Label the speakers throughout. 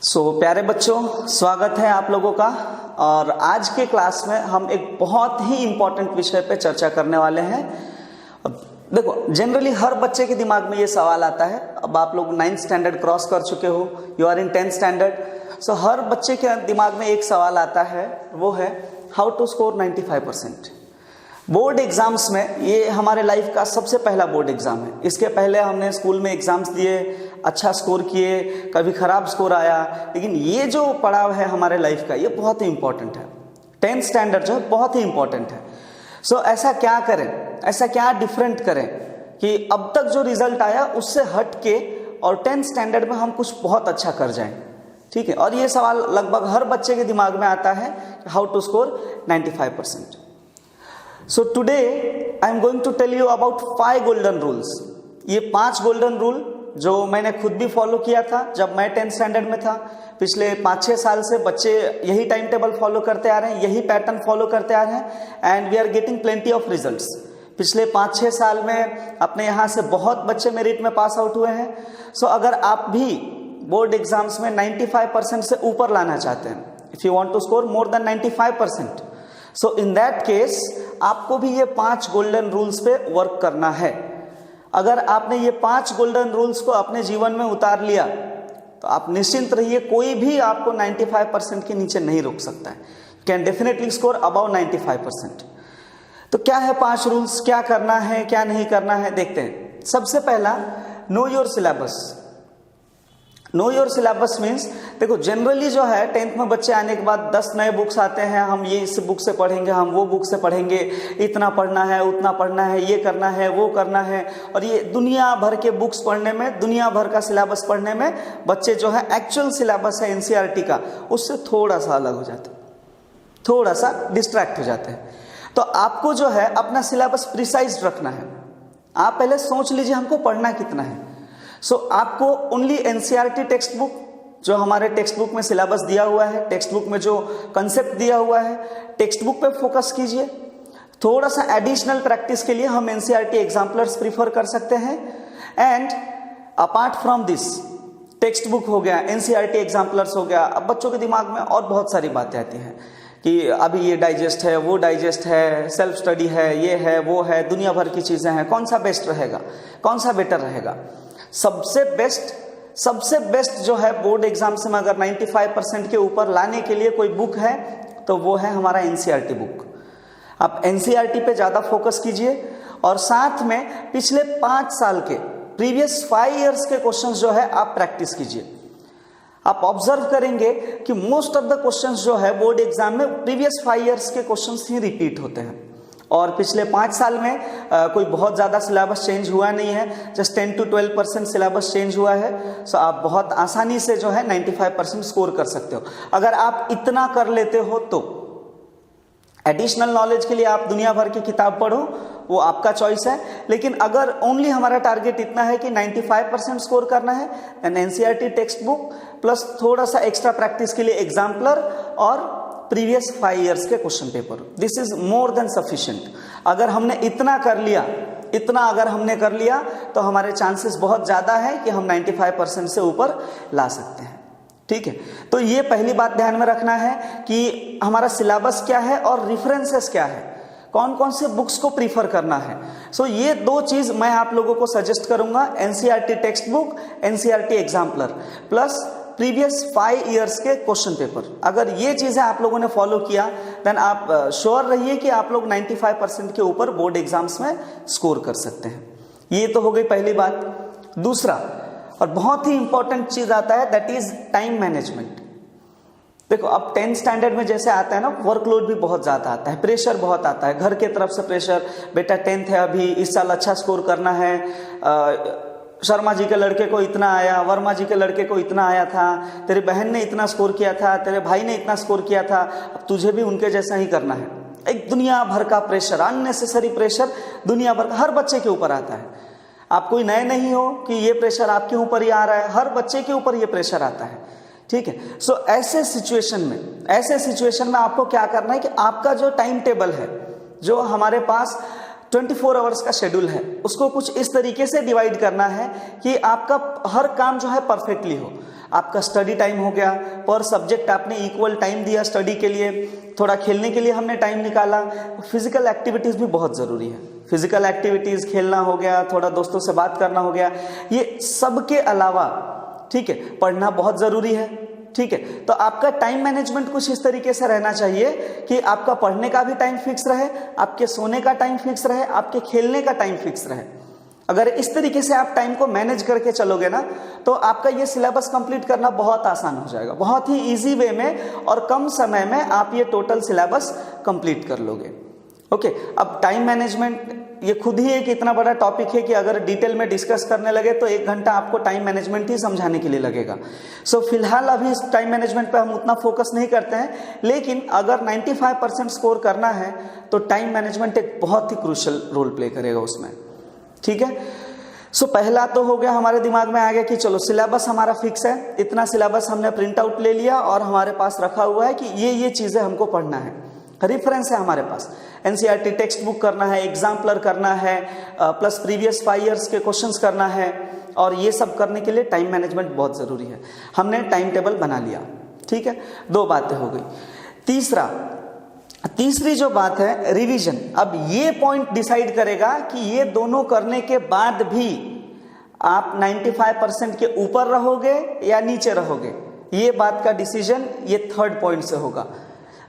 Speaker 1: प्यारे बच्चों, स्वागत है आप लोगों का। और आज के क्लास में हम एक बहुत ही इम्पोर्टेंट विषय पे चर्चा करने वाले हैं। देखो, जनरली हर बच्चे के दिमाग में ये सवाल आता है। अब आप लोग 9th स्टैंडर्ड क्रॉस कर चुके हो, you are in 10th standard. So हर बच्चे के दिमाग में एक सवाल आता है, वो है how to score 95%। Board exams में ये हमारे लाइफ का सबसे पहला बोर्ड एग्जाम है। इसके पहले हमने स्कूल में एग्जाम्स दिए, अच्छा स्कोर किए, कभी खराब स्कोर आया, लेकिन ये जो पड़ाव है हमारे लाइफ का, ये बहुत ही इंपॉर्टेंट है। 10th स्टैंडर्ड जो है बहुत ही इंपॉर्टेंट है। ऐसा क्या करें, ऐसा क्या डिफरेंट करें कि अब तक जो रिजल्ट आया उससे हट के और 10th स्टैंडर्ड में हम कुछ बहुत अच्छा कर जाएं। ठीक है, और ये सवाल लगभग हर बच्चे के दिमाग में आता है, how to score 95%। So today I am going to tell you about 5 golden rules। ये 5 गोल्डन रूल जो मैंने खुद भी फॉलो किया था जब मैं 10th स्टैंडर्ड में था। पिछले 5-6 साल से बच्चे यही टाइम टेबल फॉलो करते आ रहे हैं, यही पैटर्न फॉलो करते आ रहे हैं, and we are getting plenty of results. पिछले 5-6 साल में अपने यहाँ से बहुत बच्चे मेरिट में पास आउट हुए हैं। अगर आप भी बोर्ड एग्जाम्स में 95% से ऊपर लाना चाहते हैं, if you want to score more than 95%, in that case आपको भी ये 5 गोल्डन रूल्स पे वर्क करना है। अगर आपने ये 5 गोल्डन रूल्स को अपने जीवन में उतार लिया तो आप निश्चिंत रहिए, कोई भी आपको 95% के नीचे नहीं रोक सकता है। Can definitely score above 95%। तो क्या है 5 रूल्स, क्या करना है क्या नहीं करना है, देखते हैं। सबसे पहला, know your syllabus. Know your syllabus means, देखो जनरली जो है 10th में बच्चे आने के बाद 10 नए बुक्स आते हैं, हम ये इस बुक से पढ़ेंगे, हम वो बुक से पढ़ेंगे, इतना पढ़ना है, उतना पढ़ना है, ये करना है, वो करना है। और ये दुनिया भर के बुक्स पढ़ने में, दुनिया भर का सिलेबस पढ़ने में बच्चे जो है एक्चुअल सिलेबस है एनसीईआरटी का, उससे थोड़ा सा अलग हो जाते हैं, थोड़ा सा डिस्ट्रैक्ट हो जाते हैं। तो आपको जो है अपना सिलेबस प्रिसाइज रखना है। आप पहले सोच लीजिए हमको पढ़ना कितना है। आपको ओनली एनसीईआरटी टेक्स्ट बुक, जो हमारे टेक्स्ट बुक में सिलेबस दिया हुआ है, टेक्स्ट बुक में जो कंसेप्ट दिया हुआ है, टेक्स्ट बुक पे फोकस कीजिए। थोड़ा सा एडिशनल प्रैक्टिस के लिए हम एनसीईआरटी एग्जाम्पलर्स प्रीफर कर सकते हैं। And apart from this, text book हो गया, एनसीईआरटी एग्जाम्पलर्स हो गया, अब बच्चों के दिमाग में और बहुत सारी बातें आती हैं कि अभी ये डाइजेस्ट है, वो डाइजेस्ट है, सेल्फ स्टडी है, ये है, वो है, दुनिया भर की चीजें हैं, कौन सा बेस्ट रहेगा, कौन सा बेटर रहेगा। सबसे बेस्ट जो है बोर्ड एग्जाम से में अगर 95% के ऊपर लाने के लिए कोई बुक है तो वो है हमारा एनसीईआरटी बुक। आप एनसीईआरटी पे ज्यादा फोकस कीजिए और साथ में पिछले 5 साल के, प्रीवियस 5 इयर्स के क्वेश्चंस जो है आप प्रैक्टिस कीजिए। आप ऑब्जर्व करेंगे कि मोस्ट ऑफ द क्वेश्चंस जो है बोर्ड एग्जाम में प्रीवियस 5 इयर्स के क्वेश्चंस ही रिपीट होते हैं। और पिछले 5 साल में कोई बहुत ज़्यादा सिलेबस चेंज हुआ नहीं है, जस्ट 10 to 12% सिलेबस चेंज हुआ है। आप बहुत आसानी से जो है 95% स्कोर कर सकते हो। अगर आप इतना कर लेते हो तो एडिशनल नॉलेज के लिए आप दुनिया भर की किताब पढ़ो, वो आपका चॉइस है। लेकिन अगर ओनली हमारा टारगेट इतना है कि 95% स्कोर करना है, and NCERT text book plus थोड़ा सा एक्स्ट्रा प्रैक्टिस के लिए एग्जाम्पलर और प्रीवियस 5 इयर्स के question paper, this is more than sufficient. अगर हमने इतना कर लिया, अगर हमने कर लिया तो हमारे चांसेस बहुत ज्यादा है कि हम 95% से ऊपर ला सकते हैं। ठीक है, तो ये पहली बात ध्यान में रखना है कि हमारा सिलेबस क्या है और रेफरेंसेस क्या है, कौन कौन से बुक्स को प्रीफर करना है। ये 2 चीज मैं आप लोगों को सजेस्ट करूंगा, NCERT text book, NCERT exemplar plus previous 5 years के क्वेश्चन पेपर। अगर ये चीजें आप लोगों ने फॉलो किया देन आप श्योर रहिए कि आप लोग 95% के ऊपर बोर्ड एग्जाम्स में स्कोर कर सकते हैं। ये तो हो गई पहली बात। दूसरा और बहुत ही इंपॉर्टेंट चीज आता है, दैट इज टाइम मैनेजमेंट। देखो, अब 10th स्टैंडर्ड में जैसे आता है ना, वर्कलोड भी बहुत ज्यादा आता है, प्रेशर बहुत आता है, घर के तरफ से प्रेशर, बेटा 10th है अभी, इस साल अच्छा स्कोर करना है, शर्मा जी के लड़के को इतना आया, वर्मा जी के लड़के को इतना आया था, तेरी बहन ने इतना स्कोर किया था, तेरे भाई ने इतना स्कोर किया था, अब तुझे भी उनके जैसा ही करना है। एक दुनिया भर का प्रेशर, अननेसेसरी प्रेशर दुनिया भर का हर बच्चे के ऊपर आता है। आप कोई नए नहीं हो कि ये प्रेशर आपके ऊपर ही आ रहा है, हर बच्चे के ऊपर ये प्रेशर आता है। ठीक है, ऐसे सिचुएशन में आपको क्या करना है कि आपका जो टाइम टेबल है, जो हमारे पास 24 आवर्स का शेड्यूल है, उसको कुछ इस तरीके से डिवाइड करना है कि आपका हर काम जो है परफेक्टली हो। आपका स्टडी टाइम हो गया, पर सब्जेक्ट आपने इक्वल टाइम दिया स्टडी के लिए, थोड़ा खेलने के लिए हमने टाइम निकाला। फिजिकल एक्टिविटीज़ भी बहुत ज़रूरी है, फिजिकल एक्टिविटीज़, खेलना हो गया, थोड़ा दोस्तों से बात करना हो गया, ये सब के अलावा ठीक है पढ़ना बहुत ज़रूरी है। ठीक है, तो आपका टाइम मैनेजमेंट कुछ इस तरीके से रहना चाहिए कि आपका पढ़ने का भी टाइम फिक्स रहे, आपके सोने का टाइम फिक्स रहे, आपके खेलने का टाइम फिक्स रहे। अगर इस तरीके से आप टाइम को मैनेज करके चलोगे ना तो आपका ये सिलेबस कंप्लीट करना बहुत आसान हो जाएगा, बहुत ही इजी वे में और कम समय में आप ये टोटल सिलेबस कंप्लीट कर लोगे। ओके, अब टाइम मैनेजमेंट ये खुद ही एक इतना बड़ा टॉपिक है कि अगर डिटेल में डिस्कस करने लगे तो 1 घंटा आपको टाइम मैनेजमेंट ही समझाने के लिए लगेगा। सो फिलहाल अभी इस टाइम मैनेजमेंट पे हम उतना फोकस नहीं करते हैं, लेकिन अगर 95% स्कोर करना है तो टाइम मैनेजमेंट एक बहुत ही क्रूशियल रोल प्ले करेगा उसमें। ठीक है, सो पहला तो हो गया, हमारे दिमाग में आ गया कि चलो सिलेबस हमारा फिक्स है, इतना सिलेबस हमने प्रिंट आउट ले लिया और हमारे पास रखा हुआ है कि ये चीजें हमको पढ़ना है, रेफरेंस है हमारे पास, एनसीईआरटी टेक्स्ट बुक करना है, एग्जाम्पलर करना है, प्लस प्रीवियस 5 ईयर्स के क्वेश्चंस करना है, और ये सब करने के लिए टाइम मैनेजमेंट बहुत जरूरी है। हमने टाइम टेबल बना लिया। ठीक है, 2 बातें हो गई। तीसरी जो बात है रिवीजन। अब ये पॉइंट डिसाइड करेगा कि ये दोनों करने के बाद भी आप 95% के ऊपर रहोगे या नीचे रहोगे, ये बात का डिसीजन ये 3rd पॉइंट से होगा।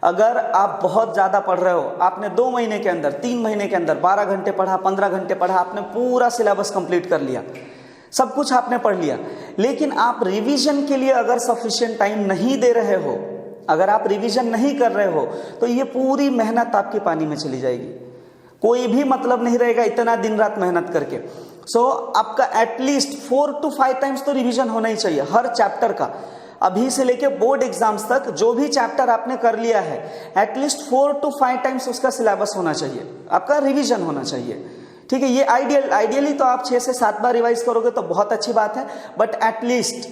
Speaker 1: अगर आप बहुत ज्यादा पढ़ रहे हो, आपने 2 महीने के अंदर, 3 महीने के अंदर 12 घंटे पढ़ा, 15 घंटे पढ़ा, आपने पूरा सिलेबस कंप्लीट कर लिया, सब कुछ आपने पढ़ लिया, लेकिन आप रिवीजन के लिए अगर सफिशिएंट टाइम नहीं दे रहे हो, अगर आप रिवीजन नहीं कर रहे हो तो ये पूरी मेहनत आपकी पानी में चली जाएगी, कोई भी मतलब नहीं रहेगा इतना दिन रात मेहनत करके। सो आपका एटलीस्ट 4 to 5 टाइम्स तो रिवीजन होना ही चाहिए हर चैप्टर का। अभी से लेके बोर्ड एग्जाम्स तक जो भी चैप्टर आपने कर लिया है एटलीस्ट 4 to 5 टाइम्स उसका सिलेबस होना चाहिए, आपका रिवीजन होना चाहिए। ठीक है, ये आइडियली तो आप 6 से 7 बार रिवाइज करोगे तो बहुत अच्छी बात है, but at least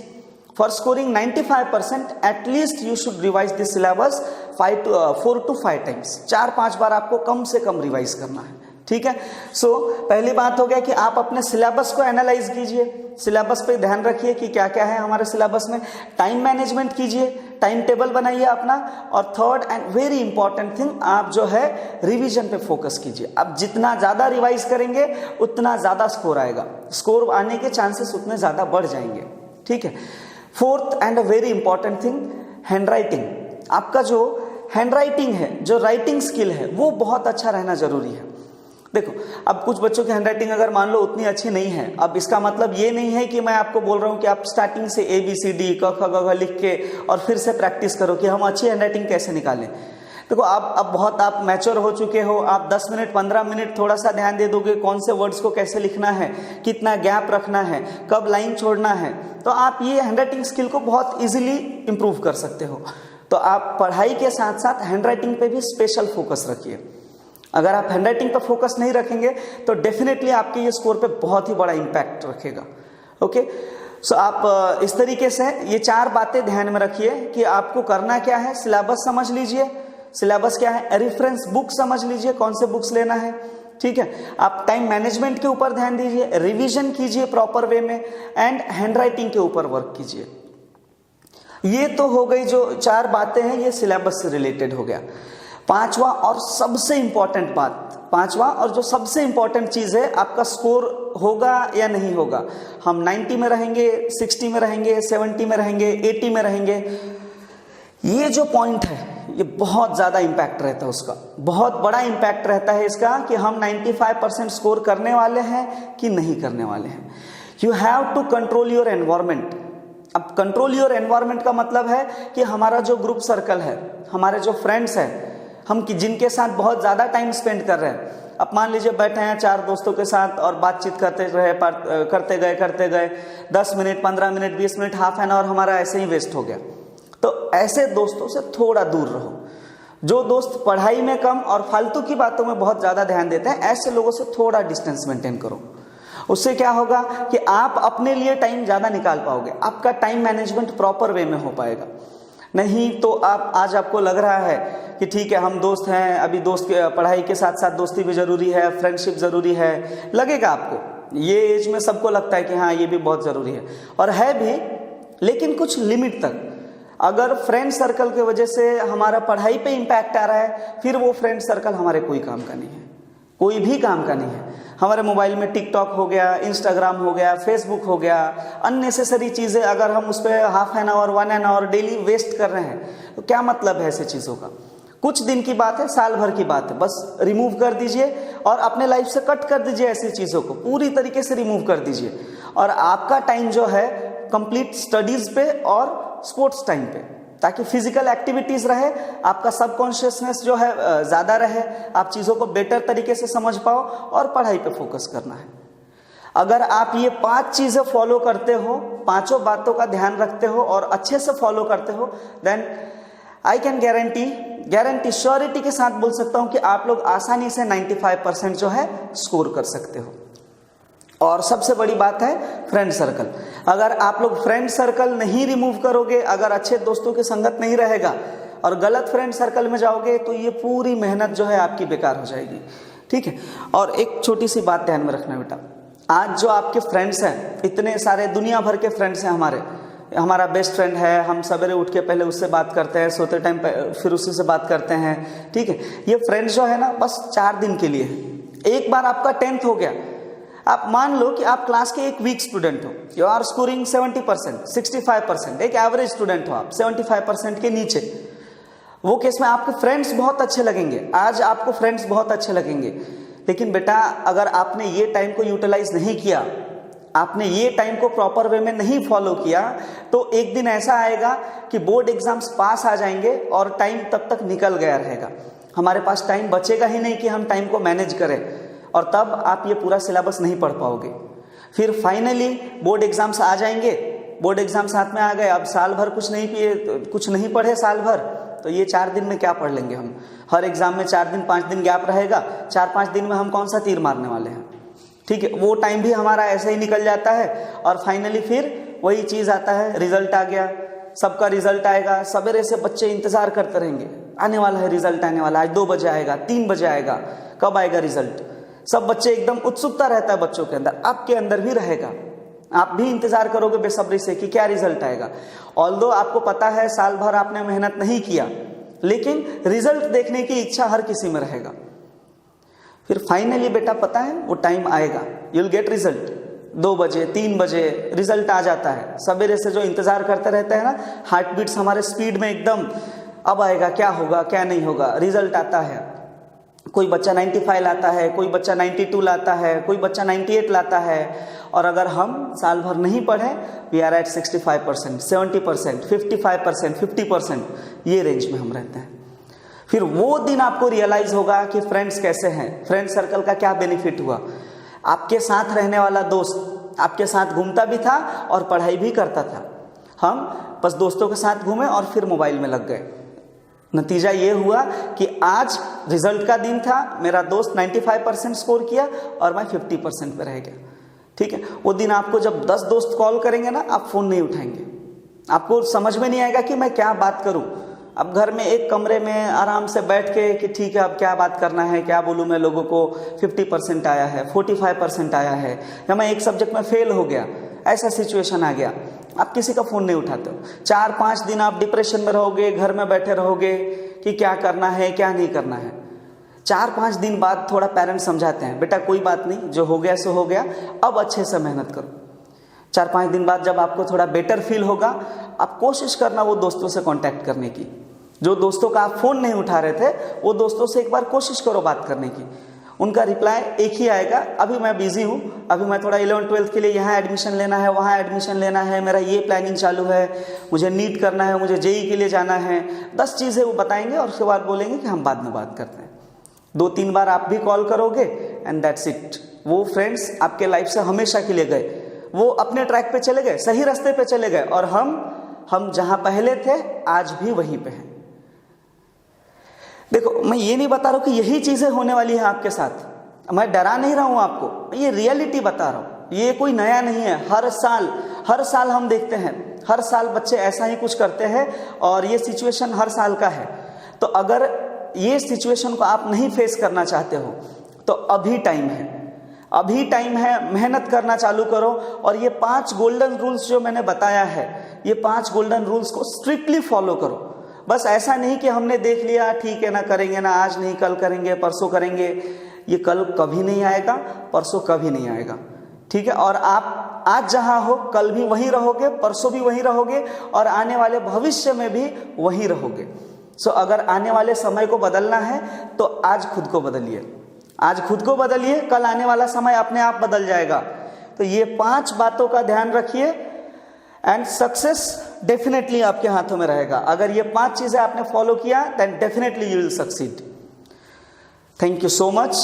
Speaker 1: for scoring 95% at least you should revise this syllabus 4 to 5 times, 4-5 बार आपको कम से कम रिवाइज करना है। ठीक है, सो पहली बात हो गया कि आप अपने सिलेबस को एनालाइज कीजिए, सिलेबस पे ध्यान रखिए कि क्या क्या है हमारे सिलेबस में, टाइम मैनेजमेंट कीजिए, टाइम टेबल बनाइए अपना, और 3rd and very important thing, आप जो है रिवीजन पे फोकस कीजिए। अब जितना ज्यादा रिवाइज करेंगे उतना ज्यादा स्कोर आएगा, स्कोर आने के चांसेस उतने ज्यादा बढ़ जाएंगे। ठीक है, 4th and very important thing, handwriting. आपका जो हैंडराइटिंग है, जो राइटिंग स्किल है, वो बहुत अच्छा रहना जरूरी है। देखो, अब कुछ बच्चों की हैंडराइटिंग अगर मान लो उतनी अच्छी नहीं है, अब इसका मतलब ये नहीं है कि मैं आपको बोल रहा हूं कि आप स्टार्टिंग से ABCD क ख ग घ लिख के और फिर से प्रैक्टिस करो कि हम अच्छी हैंडराइटिंग कैसे निकालें। देखो, अब बहुत आप मैच्योर हो चुके हो, आप 10 मिनट 15 मिनट थोड़ा सा ध्यान दे दोगे कौन से वर्ड्स को कैसे लिखना है, कितना गैप रखना है, कब लाइन छोड़ना है, तो आप ये हैंडराइटिंग स्किल को बहुत इजीली इंप्रूव कर सकते हो। तो आप पढ़ाई के साथ साथ हैंडराइटिंग पे भी स्पेशल फोकस रखिए। अगर आप हैंडराइटिंग पर फोकस नहीं रखेंगे तो डेफिनेटली आपके ये स्कोर पे बहुत ही बड़ा इंपैक्ट रखेगा। ओके, सो आप इस तरीके से ये 4 बातें ध्यान में रखिए कि आपको करना क्या है। सिलेबस समझ लीजिए, सिलेबस क्या है, रेफरेंस बुक समझ लीजिए कौन से बुक्स लेना है। ठीक है, आप टाइम मैनेजमेंट के ऊपर ध्यान दीजिए, रिवीजन कीजिए प्रॉपर वे में, एंड हैंडराइटिंग के ऊपर वर्क कीजिए। ये तो हो गई जो 4 बातें हैं, ये सिलेबस से रिलेटेड हो गया। पांचवा और सबसे इंपॉर्टेंट चीज है, आपका स्कोर होगा या नहीं होगा। हम 90 में रहेंगे, 60 में रहेंगे, 70 में रहेंगे, 80 में रहेंगे। ये जो पॉइंट है ये बहुत ज्यादा इंपैक्ट रहता है, उसका बहुत बड़ा इंपैक्ट रहता है इसका कि हम 95% स्कोर करने वाले हैं कि नहीं करने वाले हैं। You have to control your environment. अब कंट्रोल योर एनवायरमेंट का मतलब है कि हमारा जो ग्रुप सर्कल है, हमारे जो फ्रेंड्स हैं, हम जिनके साथ बहुत ज्यादा टाइम स्पेंड कर रहे हैं, अब मान लीजिए बैठे हैं 4 दोस्तों के साथ और बातचीत करते गए 10 minute, 15 minute, 20 minute, half an our हमारा ऐसे ही वेस्ट हो गया। तो ऐसे दोस्तों से थोड़ा दूर रहो। जो दोस्त पढ़ाई में कम और फालतू की बातों में बहुत ज्यादा ध्यान देते हैं, ऐसे लोगों से थोड़ा डिस्टेंस मेंटेन करो। उससे क्या होगा कि आप अपने लिए टाइम ज्यादा निकाल पाओगे, आपका टाइम मैनेजमेंट प्रॉपर वे में हो पाएगा। नहीं तो आज आपको लग रहा है कि ठीक है हम दोस्त हैं, अभी दोस्त के पढ़ाई के साथ साथ दोस्ती भी जरूरी है, फ्रेंडशिप जरूरी है, लगेगा आपको। ये एज में सबको लगता है कि हाँ ये भी बहुत जरूरी है, और है भी, लेकिन कुछ लिमिट तक। अगर फ्रेंड सर्कल की वजह से हमारा पढ़ाई पे इम्पैक्ट आ रहा है, फिर वो फ्रेंड सर्कल हमारे कोई काम का नहीं है, कोई भी काम का नहीं है। हमारे मोबाइल में टिकटॉक हो गया, इंस्टाग्राम हो गया, फेसबुक हो गया, अननेसेसरी चीज़ें अगर हम उस पर half an hour 1 hour daily waste कर रहे हैं तो क्या मतलब है ऐसे चीज़ों का। कुछ दिन की बात है, साल भर की बात है, बस रिमूव कर दीजिए और अपने लाइफ से कट कर दीजिए। ऐसी चीज़ों को पूरी तरीके से रिमूव कर दीजिए और आपका टाइम जो है कंप्लीट स्टडीज़ पे और स्पोर्ट्स टाइम पे, ताकि फिजिकल एक्टिविटीज रहे, आपका सबकॉन्शियसनेस जो है ज़्यादा रहे, आप चीज़ों को बेटर तरीके से समझ पाओ और पढ़ाई पे फोकस करना है। अगर आप ये 5 चीज़ें फॉलो करते हो, 5 बातों का ध्यान रखते हो और अच्छे से फॉलो करते हो, then I can guarantee surety के साथ बोल सकता हूँ कि आप लोग आसानी से 95% जो है स्कोर कर सकते हो। और सबसे बड़ी बात है फ्रेंड सर्कल। अगर आप लोग फ्रेंड सर्कल नहीं रिमूव करोगे, अगर अच्छे दोस्तों की संगत नहीं रहेगा और गलत फ्रेंड सर्कल में जाओगे, तो ये पूरी मेहनत जो है आपकी बेकार हो जाएगी। ठीक है। और एक छोटी सी बात ध्यान में रखना बेटा, आज जो आपके फ्रेंड्स हैं, इतने सारे दुनिया भर के फ्रेंड्स हैं हमारा बेस्ट फ्रेंड है, हम सवेरे उठ के पहले उससे बात करते हैं, सोते टाइम फिर उसी से बात करते हैं। ठीक है। ये फ्रेंड्स जो है ना, बस 4 दिन के लिए है। एक बार आपका 10th हो गया, आप मान लो कि आप क्लास के एक वीक स्टूडेंट हो, यू आर स्कोरिंग 70%, 65%, एक एवरेज स्टूडेंट हो आप, 75% के नीचे। वो केस में आपके फ्रेंड्स बहुत अच्छे लगेंगे, आज आपको फ्रेंड्स बहुत अच्छे लगेंगे, लेकिन बेटा अगर आपने ये टाइम को यूटिलाइज नहीं किया, आपने ये टाइम को प्रॉपर वे में नहीं फॉलो किया, तो एक दिन ऐसा आएगा कि बोर्ड एग्जाम्स पास आ जाएंगे और टाइम तब तक निकल गया रहेगा, हमारे पास टाइम बचेगा ही नहीं कि हम टाइम को मैनेज करें, और तब आप ये पूरा सिलेबस नहीं पढ़ पाओगे। फिर फाइनली बोर्ड एग्जाम्स आ जाएंगे, बोर्ड एग्जाम्स हाथ में आ गए, अब साल भर कुछ नहीं पढ़े साल भर, तो ये 4 दिन में क्या पढ़ लेंगे हम। हर एग्जाम में 4 दिन 5 दिन गैप रहेगा, 4-5 दिन में हम कौन सा तीर मारने वाले हैं। ठीक है। वो टाइम भी हमारा ऐसे ही निकल जाता है और फाइनली फिर वही चीज आता है, रिजल्ट आ गया, सबका रिजल्ट आएगा, सवेरे से बच्चे इंतजार करते रहेंगे, आने वाला है रिजल्ट, आने वाला है, आज 2 बजे आएगा, 3 बजे आएगा, कब आएगा रिजल्ट। सब बच्चे एकदम उत्सुकता रहता है बच्चों के अंदर, आपके अंदर भी रहेगा, आप भी इंतजार करोगे बेसब्री से कि क्या रिजल्ट आएगा। ऑल्दो आपको पता है साल भर आपने मेहनत नहीं किया, लेकिन रिजल्ट देखने की इच्छा हर किसी में रहेगा। फिर फाइनली बेटा पता है वो टाइम आएगा, यू विल गेट रिजल्ट, 2 बजे 3 बजे रिजल्ट आ जाता है। सवेरे से जो इंतजार करते रहते हैं ना, हार्ट बीट्स हमारे स्पीड में एकदम, अब आएगा, क्या होगा क्या नहीं होगा। रिजल्ट आता है, कोई बच्चा 95 लाता है, कोई बच्चा 92 लाता है, कोई बच्चा 98 लाता है, और अगर हम साल भर नहीं पढ़े, वी आर एट 65%, 70%, 55%, 50%, ये रेंज में हम रहते हैं। फिर वो दिन आपको रियलाइज होगा कि फ्रेंड्स कैसे हैं, फ्रेंड सर्कल का क्या बेनिफिट हुआ। आपके साथ रहने वाला दोस्त आपके साथ घूमता भी था और पढ़ाई भी करता था, हम बस दोस्तों के साथ घूमे और फिर मोबाइल में लग गए। नतीजा ये हुआ कि आज रिजल्ट का दिन था, मेरा दोस्त 95% स्कोर किया और मैं 50% पे रह गया। ठीक है। वो दिन आपको जब 10 दोस्त कॉल करेंगे ना, आप फोन नहीं उठाएंगे, आपको समझ में नहीं आएगा कि मैं क्या बात करूं। अब घर में एक कमरे में आराम से बैठ के कि ठीक है अब क्या बात करना है, क्या बोलूं मैं लोगों को, 50% आया है, 45% आया है, या मैं एक सब्जेक्ट में फेल हो गया, ऐसा सिचुएशन आ गया, आप किसी का फोन नहीं उठाते हो। 4-5 दिन आप डिप्रेशन में रहोगे, घर में बैठे रहोगे कि क्या करना है क्या नहीं करना है। 4-5 दिन बाद थोड़ा पेरेंट्स समझाते हैं, बेटा कोई बात नहीं, जो हो गया सो हो गया, अब अच्छे से मेहनत करो। 4-5 दिन बाद जब आपको थोड़ा बेटर फील होगा, आप कोशिश करना वो दोस्तों से कांटेक्ट करने की, जो दोस्तों का आप फोन नहीं उठा रहे थे, वो दोस्तों से एक बार कोशिश करो बात करने की। उनका रिप्लाई एक ही आएगा, अभी मैं बिजी हूँ, अभी मैं थोड़ा 11th-12th के लिए यहाँ एडमिशन लेना है, वहाँ एडमिशन लेना है, मेरा ये प्लानिंग चालू है, मुझे नीट करना है, मुझे जेई के लिए जाना है। 10 चीज़ें वो बताएंगे और उसके बाद बोलेंगे कि हम बाद में बात करते हैं। 2-3 बार आप भी कॉल करोगे एंड दैट्स इट। वो फ्रेंड्स आपके लाइफ से हमेशा के लिए गए, वो अपने ट्रैक पे चले गए, सही रास्ते पे चले गए, और हम जहाँ पहले थे आज भी वहीं पे हैं। देखो मैं ये नहीं बता रहा हूँ कि यही चीजें होने वाली है आपके साथ, मैं डरा नहीं रहा हूँ आपको, मैं ये रियलिटी बता रहा हूँ, ये कोई नया नहीं है। हर साल हम देखते हैं, हर साल बच्चे ऐसा ही कुछ करते हैं और ये सिचुएशन हर साल का है। तो अगर ये सिचुएशन को आप नहीं फेस करना चाहते हो तो अभी टाइम है, मेहनत करना चालू करो। और ये 5 गोल्डन रूल्स जो मैंने बताया है ये 5 गोल्डन रूल्स को स्ट्रिक्टली फॉलो करो। बस ऐसा नहीं कि हमने देख लिया, ठीक है ना, करेंगे ना, आज नहीं कल करेंगे, परसों करेंगे। ये कल कभी नहीं आएगा, परसों कभी नहीं आएगा, ठीक है। और आप आज जहां हो कल भी वहीं रहोगे, परसों भी वहीं रहोगे और आने वाले भविष्य में भी वहीं रहोगे। सो अगर आने वाले समय को बदलना है तो आज खुद को बदलिए, आज खुद को बदलिए, कल आने वाला समय अपने आप बदल जाएगा। तो ये 5 बातों का ध्यान रखिए एंड सक्सेस डेफिनेटली आपके हाथों में रहेगा। अगर ये 5 चीजें आपने फॉलो किया then definitely you will succeed. Thank you so much.